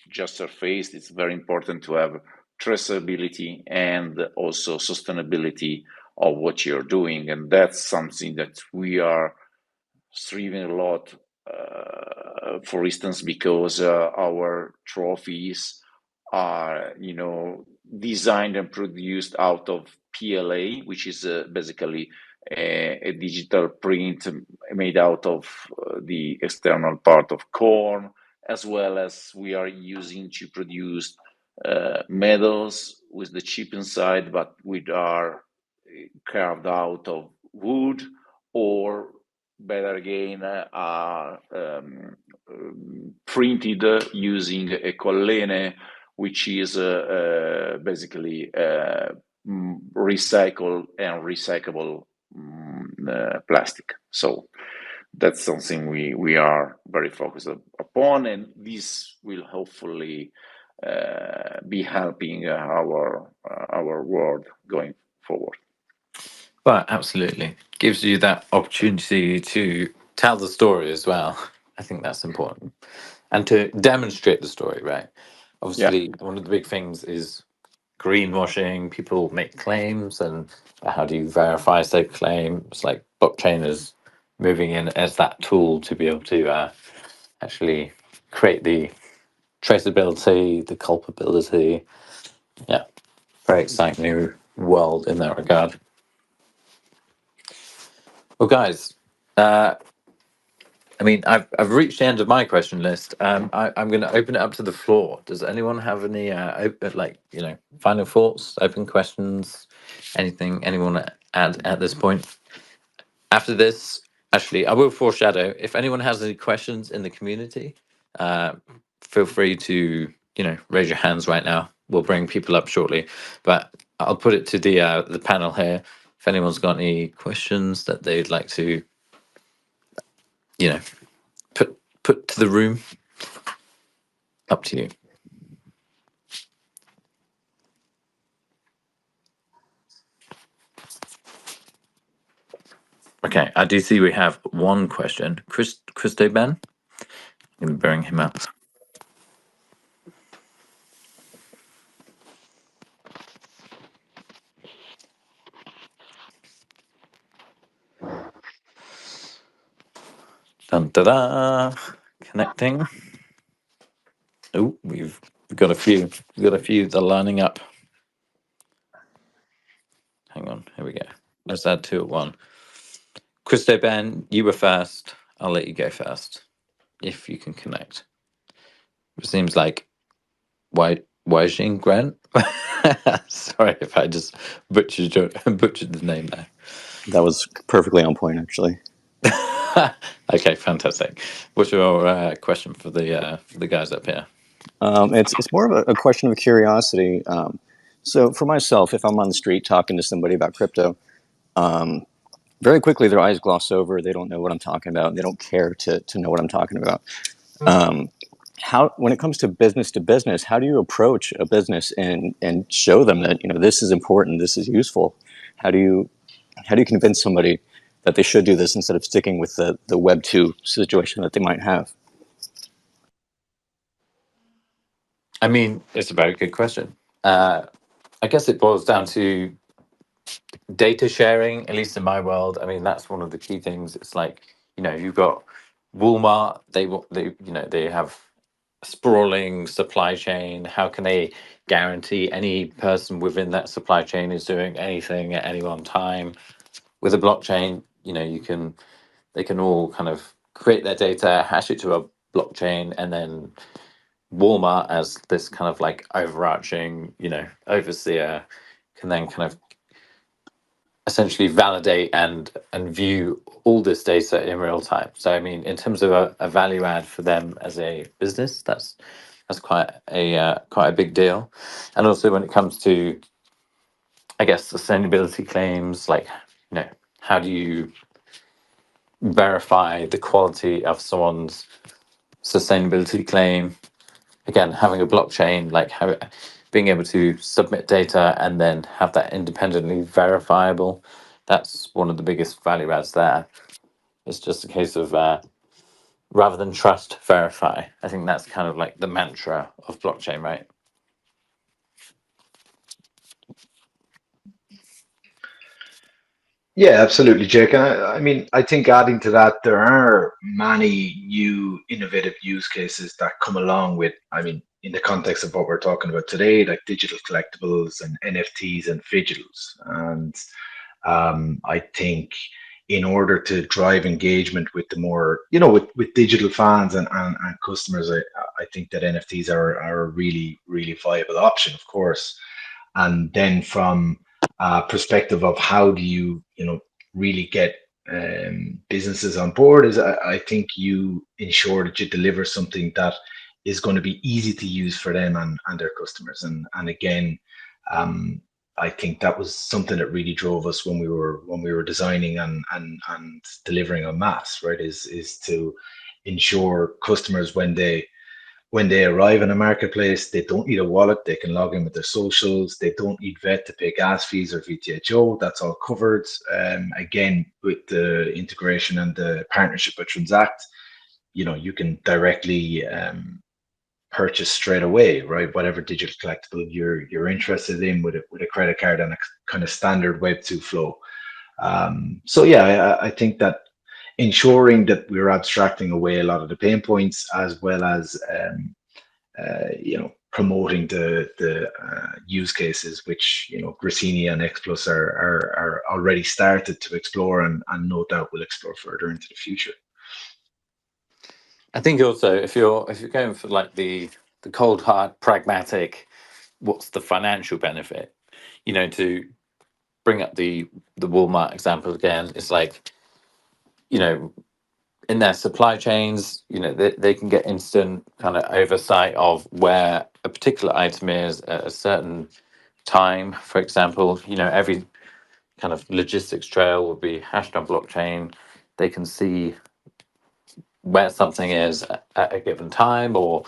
just surfaced. It's very important to have traceability and also sustainability of what you're doing, and that's something that we are striving a lot. For instance, because our trophies are, designed and produced out of PLA, which is basically a digital print made out of the external part of corn, as well as we are using to produce medals with the chip inside, but which are carved out of wood or better again, are printed using a collene, which is basically recycled and recyclable plastic. So that's something we are very focused upon, and this will hopefully be helping our world going forward. But absolutely gives you that opportunity to tell the story as well. I think that's important, and to demonstrate the story, right? Obviously, one of the big things is greenwashing. People make claims, and how do you verify said claim? It's like blockchain is moving in as that tool to be able to actually create the traceability, the culpability. Yeah, very exciting new world in that regard. Well, guys, I mean, I've reached the end of my question list. I'm going to open it up to the floor. Does anyone have any final thoughts, open questions, anything anyone want to add at this point? After this, actually, I will foreshadow. If anyone has any questions in the community, feel free to raise your hands right now. We'll bring people up shortly, but I'll put it to the panel here. If anyone's got any questions that they'd like to, put to the room, up to you. Okay, I do see we have one question. Christo Ben, I'm going to bring him up. Dun da da. Connecting. Oh, we've got a few. We've got a few that are lining up. Hang on, here we go. Let's add two at one. Christo Ben, you were first. I'll let you go first, if you can connect. It seems like Wajing Grant. Sorry if I just butchered the name there. That was perfectly on point, actually. Okay, fantastic. What's your question for the guys up here? It's more of a question of curiosity. So for myself, if I'm on the street talking to somebody about crypto, very quickly their eyes gloss over. They don't know what I'm talking about. They don't care to know what I'm talking about. When it comes to business, how do you approach a business and show them that this is important, this is useful? How do you convince somebody that they should do this instead of sticking with the Web 2 situation that they might have? I mean, it's a very good question. I guess it boils down to data sharing, at least in my world. I mean, that's one of the key things. It's like, you've got Walmart, they have a sprawling supply chain. How can they guarantee any person within that supply chain is doing anything at any one time? With a blockchain, they can all kind of create their data, hash it to a blockchain, and then Walmart, as this kind of like overarching, overseer, can then kind of essentially validate and view all this data in real time. So I mean, in terms of a value add for them as a business, that's quite a big deal. And also when it comes to, I guess, sustainability claims, like, how do you verify the quality of someone's sustainability claim? Again, having a blockchain, like being able to submit data and then have that independently verifiable, that's one of the biggest value adds there. It's just a case of rather than trust, verify. I think that's kind of like the mantra of blockchain, right? Yeah, absolutely, Jake. I mean, I think adding to that, there are many new innovative use cases that come along with, I mean, in the context of what we're talking about today, like digital collectibles and NFTs and digitals. And I think in order to drive engagement with the more, with digital fans and customers, I think that NFTs are a really, really viable option, of course. And then from perspective of how do you, really get businesses on board is I think you ensure that you deliver something that is going to be easy to use for them and their customers. And again, I think that was something that really drove us when we were designing and delivering on mass, right? Is to ensure customers when they arrive in a marketplace, they don't need a wallet. They can log in with their socials. They don't need vet to pay gas fees or VTHO. That's all covered. Again, with the integration and the partnership with Transact, you can directly purchase straight away, right? Whatever digital collectible you're interested in with a credit card and a kind of standard Web2 flow. So yeah, I think that ensuring that we're abstracting away a lot of the pain points as well as promoting the use cases which Gresini and EXPlus are already started to explore and no doubt will explore further into the future. I think also if you're going for like the cold hard pragmatic, what's the financial benefit? To bring up the Walmart example again, it's like, in their supply chains, they can get instant kind of oversight of where a particular item is at a certain time. For example, every kind of logistics trail will be hashed on blockchain. They can see where something is at a given time, or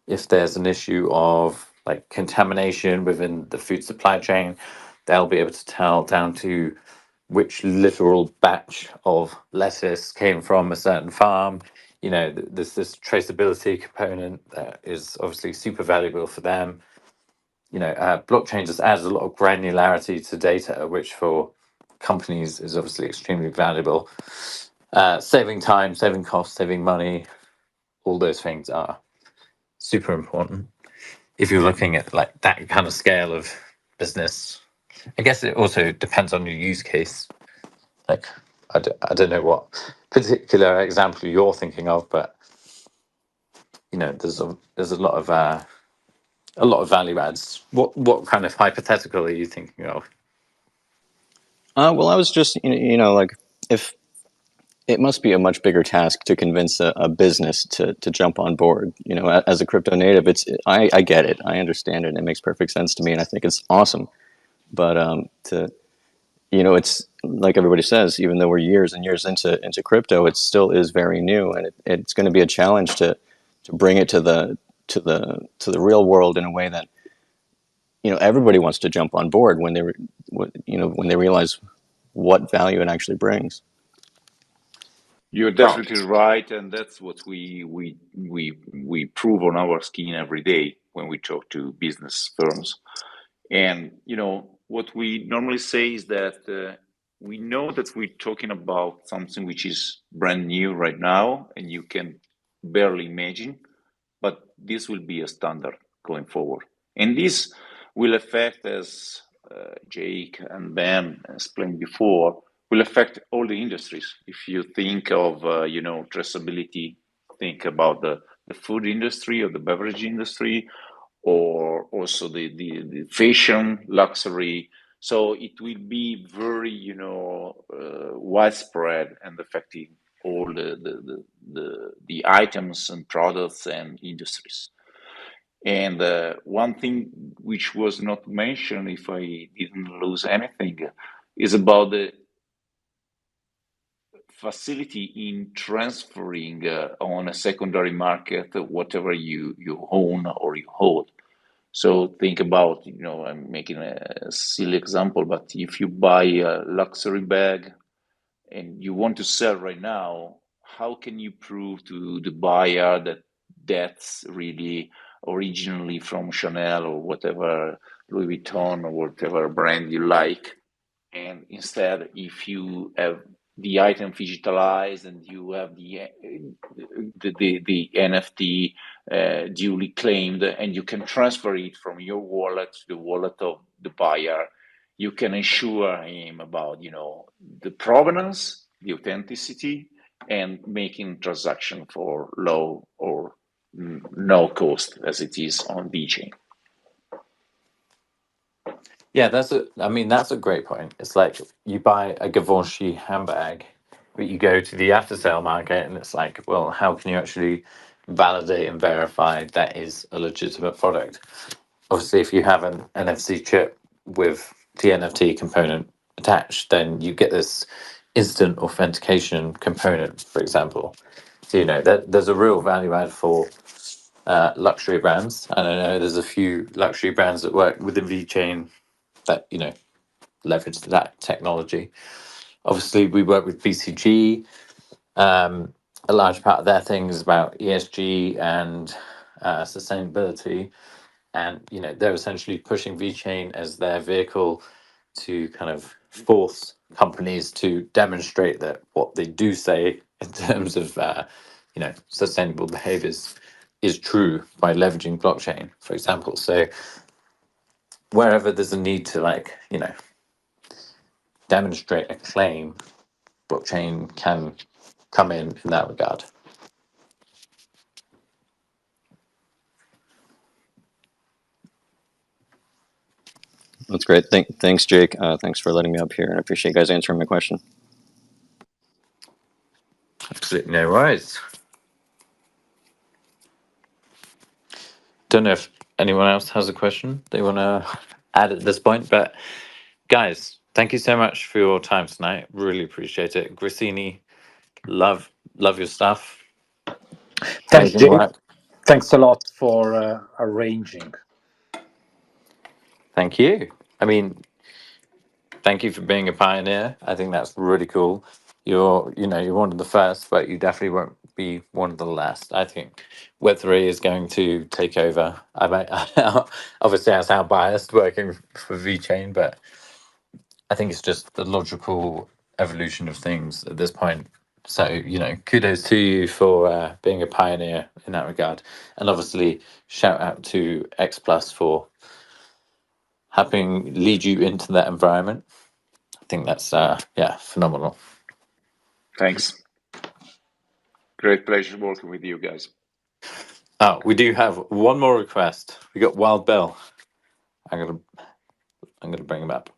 if there's an issue of like contamination within the food supply chain, they'll be able to tell down to which literal batch of lettuce came from a certain farm. There's this traceability component that is obviously super valuable for them. Blockchain just adds a lot of granularity to data, which for companies is obviously extremely valuable. Saving time, saving costs, saving money, all those things are super important if you're looking at like that kind of scale of business. I guess it also depends on your use case. Like, I don't know what particular example you're thinking of, but there's a lot of value adds. What kind of hypothetical are you thinking of? Well, I was just like, if it must be a much bigger task to convince a business to jump on board. As a crypto native, I get it, I understand it, and it makes perfect sense to me, and I think it's awesome. But it's like everybody says, even though we're years and years into crypto, it still is very new, and it's going to be a challenge to bring it to the real world in a way that everybody wants to jump on board when they realize what value it actually brings. You're definitely right, and that's what we prove on our skin every day when we talk to business firms. And what we normally say is that we know that we're talking about something which is brand new right now, and you can barely imagine, but this will be a standard going forward, and this will affect, as Jake and Ben explained before, will affect all the industries. If you think of traceability, think about the food industry or the beverage industry, or also the fashion, luxury. So it will be very widespread and affecting all the items and products and industries. And one thing which was not mentioned, if I didn't lose anything, is about the facility in transferring on a secondary market whatever you own or you hold. So think about, I'm making a silly example, but if you buy a luxury bag and you want to sell right now, how can you prove to the buyer that that's really originally from Chanel or whatever, Louis Vuitton or whatever brand you like? And instead, if you have the item digitalized and you have the NFT duly claimed, and you can transfer it from your wallet to the wallet of the buyer, you can assure him about the provenance, the authenticity, and making transaction for low or no cost as it is on VeChain. Yeah, that's a great point. It's like you buy a Givenchy handbag, But you go to the after sale market and it's like, well, how can you actually validate and verify that is a legitimate product? Obviously, if you have an NFC chip with the NFT component attached, then you get this instant authentication component, for example. So, you know, there's a real value add for luxury brands. And I know there's a few luxury brands that work within VeChain that, you know, leverage that technology. Obviously, we work with BCG. A large part of their thing is about ESG and sustainability. And, you know, they're essentially pushing VeChain as their vehicle to kind of force companies to demonstrate that what they do say in terms of, you know, sustainable behaviors is true by leveraging blockchain, for example. So wherever there's a need to, like, you know, demonstrate a claim, blockchain can come in that regard. That's great. Thanks, Jake. Thanks for letting me up here, and I appreciate you guys answering my question. Absolutely no worries. Don't know if anyone else has a question they want to add at this point, but guys, thank you so much for your time tonight. Really appreciate it. Gresini, love your stuff. Thanks, Amazing Jake. work. Thanks a lot for arranging. Thank you. I mean, thank you for being a pioneer. I think that's really cool. You're one of the first, but you definitely won't be one of the last. I think Web3 is going to take over. I might, obviously I sound biased working for VeChain, but I think it's just the logical evolution of things at this point. So, you know, kudos to you for being a pioneer in that regard. And obviously, shout out to EXPlus for helping lead you into that environment. I think that's, phenomenal. Thanks. Great pleasure working with you guys. Oh, we do have one more request. We got Wild Bill. I'm gonna bring him up.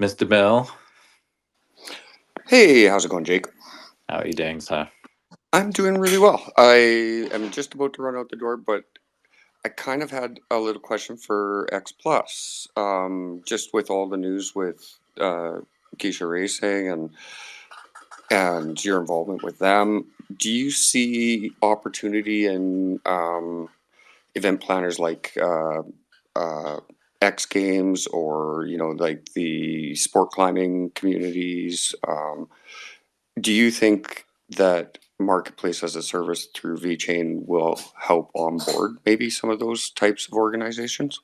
Mr. Bill, Hey, how's it going, Jake? how are you doing, sir? I'm doing really well. I am just about to run out the door, but I kind of had a little question for X Plus. Just with all the news with Gresini Racing and your involvement with them, do you see opportunity in event planners like X Games or like the sport climbing communities? Do you think that marketplace as a service through VeChain will help onboard maybe some of those types of organizations?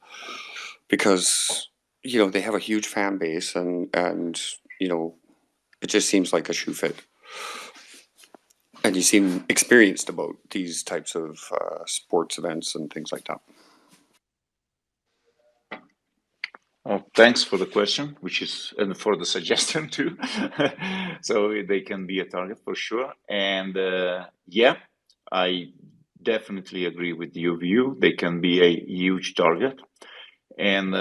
Because they have a huge fan base and it just seems like a shoe fit. And you seem experienced about these types of sports events and things like that. Thanks for the question, and for the suggestion too. So they can be a target for sure. And I definitely agree with your view. They can be a huge target. And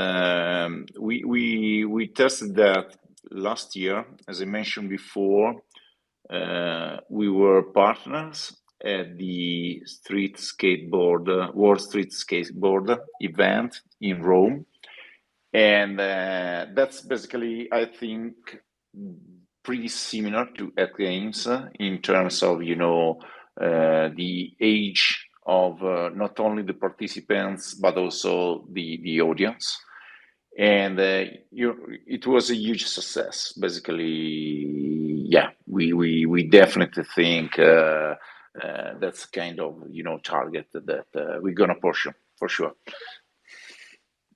we tested that last year. As I mentioned before, we were partners at the World Street Skateboard event in Rome. And that's basically, I think, pretty similar to X Games in terms of, the age of not only the participants, but also the audience. And it was a huge success. Basically, we definitely think that's kind of, target that we're going to pursue for sure.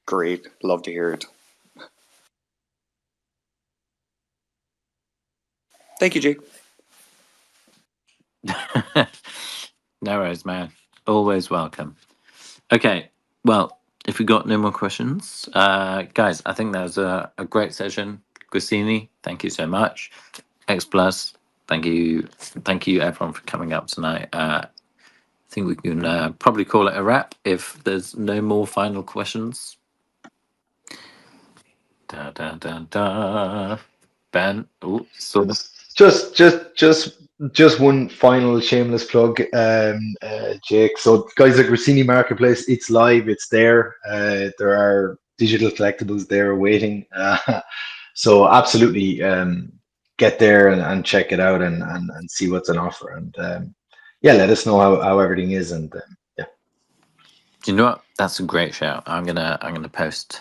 Great. Love to hear it. Thank you, Jake. No worries, man. Always welcome. Okay, well, if we got no more questions, guys, I think that was a great session. Gresini, thank you so much. EXPlus, thank you everyone for coming up tonight. think we can probably call it a wrap if there's no more final questions. Da, da, da, da. Ben, so Just one final shameless plug, Jake. So, guys, the Gresini Marketplace, it's live, it's there. There are digital collectibles there waiting. So, absolutely, get there and check it out and see what's on offer. And yeah, let us know how everything is. And yeah, you know what? That's a great shout. I'm gonna post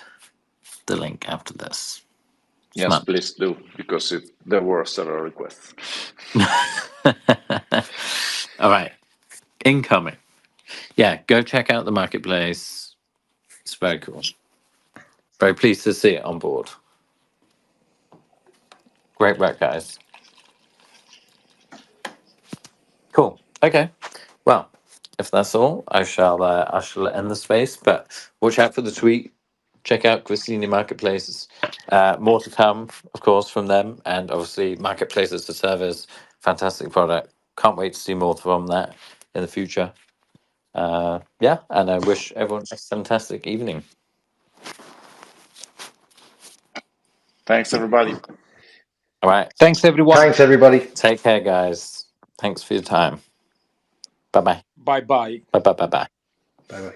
the link after this. Yes, Smart. please do, because there were several requests. All right, incoming. Yeah, go check out the marketplace. It's very cool. Very pleased to see it on board. Great work, guys. Cool. Okay. Well, if that's all, I shall end the space. But watch out for the tweet. Check out Gresini Marketplaces. More to come, of course, from them, and obviously Marketplaces to Service. Fantastic product. Can't wait to see more from that in the future. Yeah, and I wish everyone a fantastic evening. Thanks, everybody. All right. Thanks, everyone. thanks, everybody. Take care, guys. Thanks for your time. Bye-bye. Bye-bye. Bye-bye. Bye-bye. Bye bye.